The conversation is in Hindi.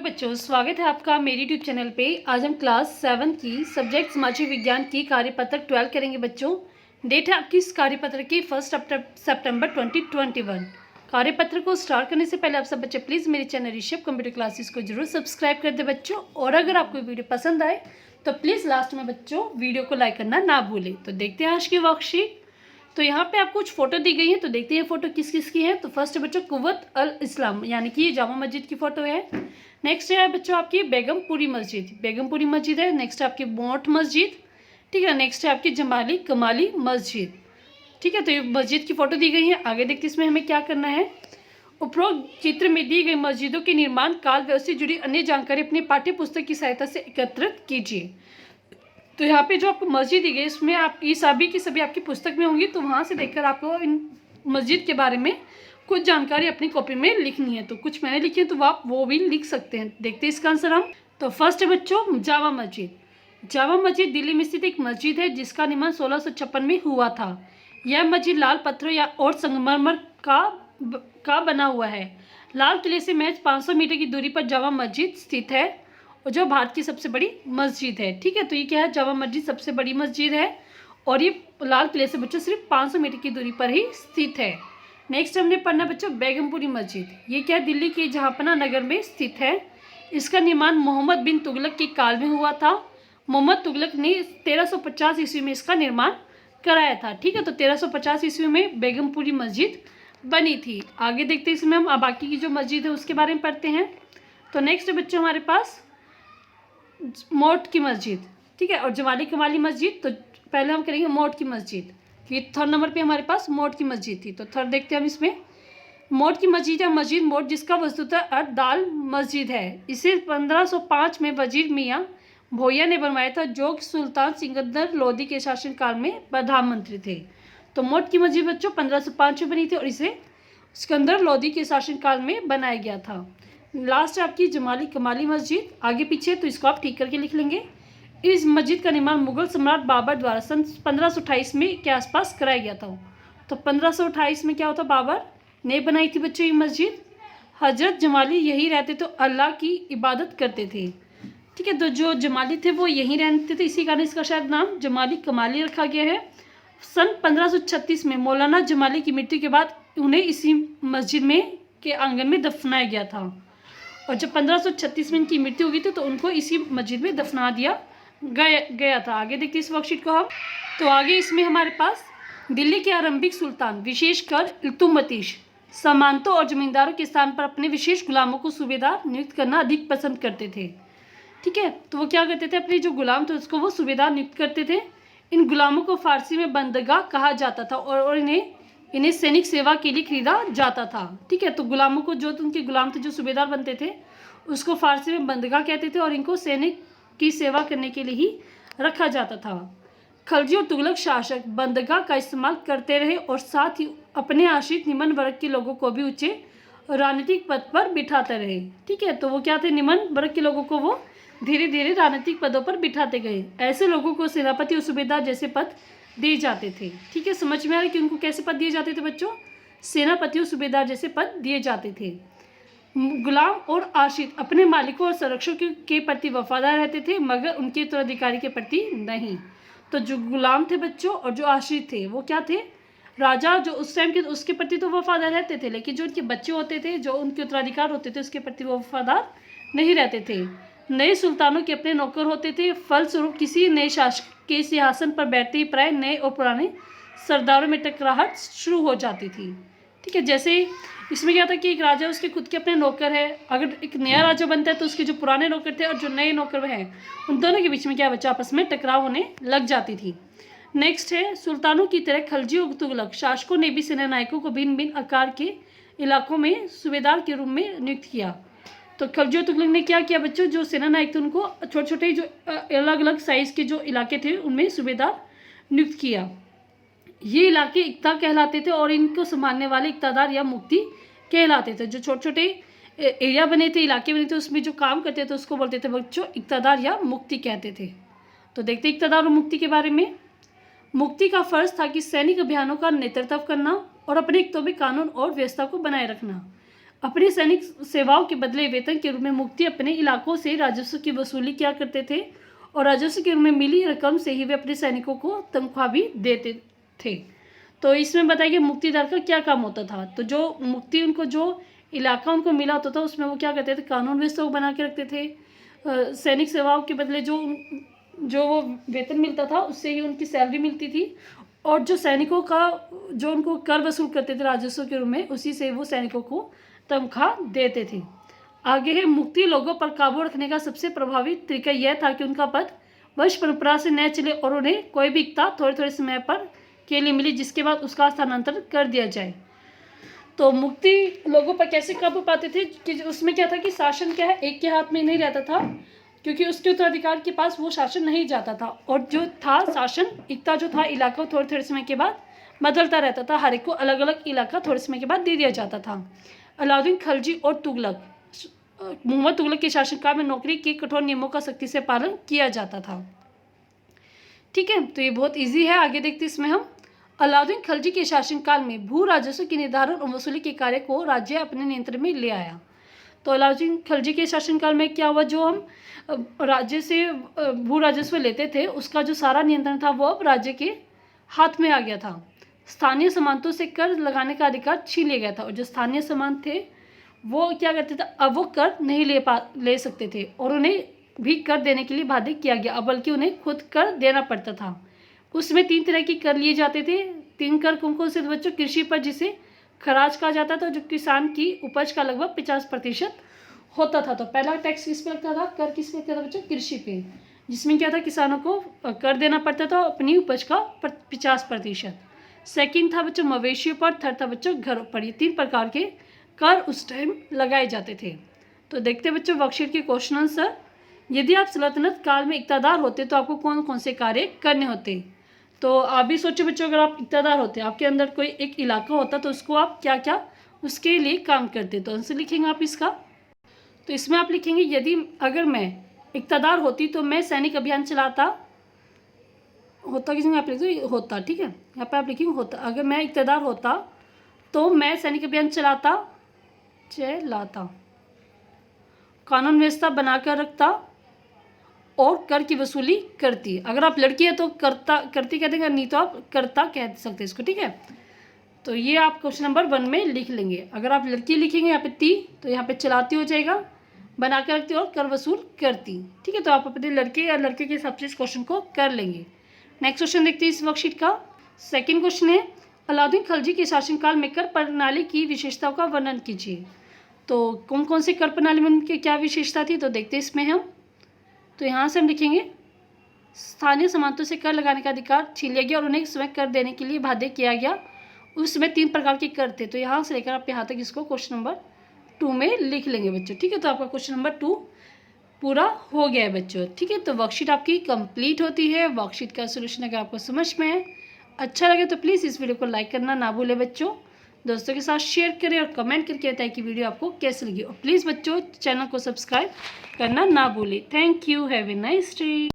बच्चों, स्वागत है आपका मेरे यूट्यूब चैनल पे। आज हम क्लास 7 की सब्जेक्ट सामाजिक विज्ञान की कार्यपत्र 12 करेंगे बच्चों। डेट है आपकी इस कार्यपत्र की 1 सितंबर 2021। कार्यपत्र को स्टार्ट करने से पहले आप सब बच्चे प्लीज़ मेरे चैनल ऋषभ कंप्यूटर क्लासेस को जरूर सब्सक्राइब कर दे बच्चों। और अगर आपको वीडियो पसंद आए तो प्लीज़ लास्ट में बच्चों वीडियो को लाइक करना ना भूलें। तो देखते हैं आज की वर्कशीट। तो यहाँ पे आपको कुछ फोटो दी गई है, तो देखते हैं फोटो किस किस की है। तो फर्स्ट बच्चों कुव्वत अल इस्लाम यानी कि जामा मस्जिद की फोटो है। नेक्स्ट है बच्चों आपकी बेगमपुरी मस्जिद है। नेक्स्ट है आपकी मोट मस्जिद, ठीक है। नेक्स्ट है आपकी जमाली कमाली मस्जिद, ठीक है। तो ये मस्जिद की फोटो दी गई है। आगे देखते इसमें हमें क्या करना है। उपरोक्त चित्र में दी गई मस्जिदों के निर्माण काल व उससे जुड़ी अन्य जानकारी अपनी पाठ्य पुस्तक की सहायता से एकत्रित कीजिए। तो यहाँ पे जो आपको मस्जिद दी गई इसमें आप ये सभी की सभी आपकी पुस्तक में होंगी, तो वहाँ से देखकर आपको इन मस्जिद के बारे में कुछ जानकारी अपनी कॉपी में लिखनी है। तो कुछ मैंने लिखी है तो आप वो भी लिख सकते हैं। देखते हैं इसका आंसर हम। तो फर्स्ट है बच्चों जामा मस्जिद दिल्ली में स्थित एक मस्जिद है जिसका निर्माण 1656 में हुआ था। यह मस्जिद लाल पत्थरों या और संगमरमर का बना हुआ है। लाल किले से महज 500 मीटर की दूरी पर जामा मस्जिद स्थित है और जो भारत की सबसे बड़ी मस्जिद है, ठीक है। तो ये क्या है, जामा मस्जिद सबसे बड़ी मस्जिद है और ये लाल किले से बच्चों सिर्फ 500 मीटर की दूरी पर ही स्थित है। नेक्स्ट हमने पढ़ना बच्चों बेगमपुरी मस्जिद। ये क्या है, दिल्ली के जहांपना नगर में स्थित है। इसका निर्माण मोहम्मद बिन तुगलक के काल में हुआ था। मोहम्मद तुगलक ने 1350 ईस्वी में इसका निर्माण कराया था, ठीक है। तो 1350 ईस्वी में बेगमपुरी मस्जिद बनी थी। आगे देखते हैं इसमें हम बाकी की जो मस्जिद है उसके बारे में पढ़ते हैं। तो नेक्स्ट बच्चों हमारे पास मोट की मस्जिद, ठीक है, और जमाली कमाली मस्जिद। तो पहले हम करेंगे मोट की मस्जिद। ये थर्ड नंबर पे हमारे पास मोट की मस्जिद थी। तो थर्ड देखते हैं हम इसमें। मोट की मस्जिद या मस्जिद मोट जिसका वस्तुतः अर्थ दाल मस्जिद है। इसे 1505 में वजीर मियाँ भोया ने बनवाया था जो सुल्तान सिकंदर लोदी के शासनकाल में प्रधानमंत्री थे। तो मोट की मस्जिद बच्चों 1505 में बनी थी और इसे सिकंदर लोदी के शासनकाल में बनाया गया था। लास्ट है आपकी जमाली कमाली मस्जिद, आगे पीछे तो इसको आप ठीक करके लिख लेंगे। इस मस्जिद का निर्माण मुगल सम्राट बाबर द्वारा सन 1528 में के आसपास कराया गया था। तो 1528 में क्या होता, बाबर ने बनाई थी बच्चों ये मस्जिद। हजरत जमाली यही रहते तो अल्लाह की इबादत करते थे, ठीक है। तो जो जमाली थे वो यहीं रहते थे, इसी कारण इसका शायद नाम जमाली कमाली रखा गया है। सन 1536 में मौलाना जमाली की मृत्यु के बाद उन्हें इसी मस्जिद में के आंगन में दफनाया गया था और जब 1536 में इनकी मृत्यु हो गई थी तो उनको इसी मस्जिद में दफना दिया गया था। आगे देखते इस वर्कशीट को हम। तो आगे इसमें हमारे पास दिल्ली के आरंभिक सुल्तान विशेषकर इल्तुतमिश सामंतों और जमींदारों के स्थान पर अपने विशेष गुलामों को सूबेदार नियुक्त करना अधिक पसंद करते थे, ठीक है। तो वो क्या करते थे, अपने जो गुलाम थे उसको वो सूबेदार नियुक्त करते थे। इन गुलामों को फारसी में बंदगाह कहा जाता था और इन्हें सैनिक सेवा के लिए खरीदा जाता था, ठीक है। तो गुलामों को जो उनके गुलाम थे जो सूबेदार बनते थे उसको फारसी में बंदगाह कहते थे और इनको सैनिक की सेवा करने के लिए ही रखा जाता था। खलजी और तुगलक शासक बंदगाह का इस्तेमाल करते रहे और साथ ही अपने आश्रित निम्न वर्ग के लोगों को भी ऊंचे राजनीतिक पद पर बिठाते रहे, ठीक है। तो वो क्या थे, निम्न वर्ग के लोगों को वो धीरे धीरे राजनीतिक पदों पर बिठाते गए। ऐसे लोगों को सेनापति और सूबेदार जैसे पद दिए जाते थे, ठीक है। समझ में आ रहा है कि उनको कैसे पद दिए जाते थे बच्चों, सेनापति और सूबेदार जैसे पद दिए जाते थे। गुलाम और आश्रित अपने मालिकों और संरक्षकों के प्रति वफादार रहते थे मगर उनके उत्तराधिकारी के प्रति नहीं। तो जो गुलाम थे बच्चों और जो आश्रित थे वो क्या थे, राजा जो उस टाइम के उसके प्रति तो वफादार रहते थे, लेकिन जो उनके बच्चे होते थे जो उनके उत्तराधिकार होते थे उसके प्रति वो वफादार नहीं रहते थे। नए सुल्तानों के अपने नौकर होते थे। फलस्वरूप किसी नए शासक के सिंहासन पर बैठते ही प्राय नए और पुराने सरदारों में टकराहट शुरू हो जाती थी, ठीक है। जैसे इसमें क्या था कि एक राजा उसके खुद के अपने नौकर है, अगर एक नया राजा बनता है तो उसके जो पुराने नौकर थे और जो नए नौकर हैं उन दोनों के बीच में क्या बच्चा आपस में टकराव होने लग जाती थी। नेक्स्ट है सुल्तानों की तरह खलजी और तुगलक शासकों ने भी सेनानायकों को भिन्न भिन्न आकार के इलाकों में सूबेदार के रूप में नियुक्त किया। तो खलजी और तुगलक ने क्या किया बच्चों, जो सेनानायक थे उनको छोटे छोटे जो अलग अलग साइज के जो इलाके थे उनमें सूबेदार नियुक्त किया। ये इलाके इक्ता कहलाते थे और इनको संभालने वाले इक्तादार या मुफ्ती कहलाते थे। जो छोटे छोटे एरिया बने थे, इलाके बने थे, उसमें जो काम करते थे उसको बोलते थे बच्चों इक्तादार या मुफ्ती कहते थे। तो देखते इक्तादार और मुफ्ती के बारे में। मुफ्ती का फर्ज था कि सैनिक अभियानों का नेतृत्व करना और अपने हितों में कानून और व्यवस्था को बनाए रखना। अपनी सैनिक सेवाओं के बदले वेतन के रूप में मुक्ति अपने इलाकों से राजस्व की वसूली किया करते थे और राजस्व के रूप में मिली रकम से ही वे अपने सैनिकों को तनख्वाह भी देते थे। तो इसमें बताइए कि मुक्तिदार का क्या काम होता था। तो जो मुक्ति उनको जो इलाका उनको मिला होता था उसमें वो क्या करते थे, कानून व्यवस्था को बना के रखते थे। सैनिक सेवाओं के बदले जो वो वेतन मिलता था उससे ही उनकी सैलरी मिलती थी और जो सैनिकों का जो उनको कर वसूल करते थे राजस्व के रूप में उसी से वो सैनिकों को तनख्वाह देते थे। आगे है, मुक्ति लोगों पर काबू रखने का सबसे प्रभावी तरीका यह था कि उनका पद वंश परंपरा से न चले और उन्हें कोई भी इकता थोड़े थोड़े समय पर के लिए मिली जिसके बाद उसका स्थानांतरण कर दिया जाए। तो मुक्ति लोगों पर कैसे काबू पाते थे कि उसमें क्या था कि शासन क्या है एक के हाथ में नहीं रहता था, क्योंकि उसके उत्तराधिकार के पास वो शासन नहीं जाता था और जो था शासन इकता जो था इलाका थोड़े थोड़े समय के बाद बदलता रहता था, हर एक को अलग अलग इलाका थोड़े समय के बाद दे दिया जाता था। अलाउद्दीन खिलजी और तुगलक, मोहम्मद तुगलक के शासनकाल में नौकरी के कठोर नियमों का सख्ती से पालन किया जाता था। ठीक है, तो ये बहुत इजी है। आगे देखते हैं इसमें हम, अलाउद्दीन खिलजी के शासनकाल में भू राजस्व के निर्धारण और वसूली के कार्य को राज्य अपने नियंत्रण में ले आया। तो अलाउद्दीन खिलजी के शासनकाल में क्या हुआ, जो हम राज्य से भू राजस्व लेते थे उसका जो सारा नियंत्रण था वो अब राज्य के हाथ में आ गया था। स्थानीय सामंतों से कर लगाने का अधिकार छीन लिया गया था और जो स्थानीय सामंत थे वो क्या करते थे, अब वो कर नहीं ले सकते थे और उन्हें भी कर देने के लिए बाध्य किया गया, बल्कि उन्हें खुद कर देना पड़ता था। उसमें 3 तरह के कर लिए जाते थे। 3 कर कौन कौन से बच्चों, कृषि पर जिसे खराज कहा जाता था जो किसान की उपज का लगभग 50% होता था। तो पहला टैक्स किस पे लगता था, कर किस पे लगता था बच्चों, कृषि पे, जिसमें क्या था किसानों को कर देना पड़ता था अपनी उपज का 50%। सेकंड था बच्चों मवेशियों पर, थर्ड था बच्चों घरों पर। ये 3 प्रकार के कर उस टाइम लगाए जाते थे। तो देखते बच्चों वर्कशीट के क्वेश्चन आंसर। यदि आप सल्तनत काल में इक़्तिदार होते तो आपको कौन कौन से कार्य करने होते। तो आप भी सोचो बच्चों, अगर आप इक़्तिदार होते, आपके अंदर कोई एक इलाका होता तो उसको आप क्या क्या उसके लिए काम करते। तो आंसर लिखेंगे आप इसका। तो इसमें आप लिखेंगे यदि अगर मैं इक़्तिदार होती तो मैं सैनिक अभियान चलाता, होता किसी में आप लिख दो होता, ठीक है, यहाँ पे आप लिखेंगे होता। अगर मैं इक़्तिदार होता तो मैं सैनिक अभियान चलाता, कानून व्यवस्था बनाकर रखता और कर की वसूली करती। अगर आप लड़की है तो करती कह देंगे, नहीं तो आप करता कह सकते इसको, ठीक है। तो ये आप क्वेश्चन नंबर 1 में लिख लेंगे। अगर आप लड़की लिखेंगे यहाँ पे ती, तो यहाँ पे चलाती हो जाएगा, बना कर रखती और कर वसूल करती, ठीक है। तो आप अपने लड़के या लड़के के हिसाब से इस क्वेश्चन को कर लेंगे। नेक्स्ट क्वेश्चन देखते हैं इस वर्कशीट का। सेकेंड क्वेश्चन है, अलाउद्दीन खिलजी के शासनकाल में कर प्रणाली की विशेषताओं का वर्णन कीजिए। तो कौन कौन से कर प्रणाली में उनकी क्या विशेषता थी, तो देखते हैं इसमें हम। तो यहाँ से हम लिखेंगे स्थानीय सामंतों से कर लगाने का अधिकार छीन लिया गया और उन्हें स्वयं कर देने के लिए बाध्य किया गया। उसमें 3 प्रकार के कर थे। तो यहाँ से लेकर आप यहाँ तक इसको क्वेश्चन नंबर 2 में लिख लेंगे बच्चों, ठीक है। तो आपका क्वेश्चन नंबर 2 पूरा हो गया है बच्चों, ठीक है। तो वर्कशीट आपकी कंप्लीट होती है। वर्कशीट का सोल्यूशन अगर आपको समझ में है, अच्छा लगे तो प्लीज़ इस वीडियो को लाइक करना ना भूलें बच्चों, दोस्तों के साथ शेयर करें और कमेंट करके बताएं कि वीडियो आपको कैसे लगी। और प्लीज़ बच्चों चैनल को सब्सक्राइब करना ना भूलें। Thank you, have a nice day.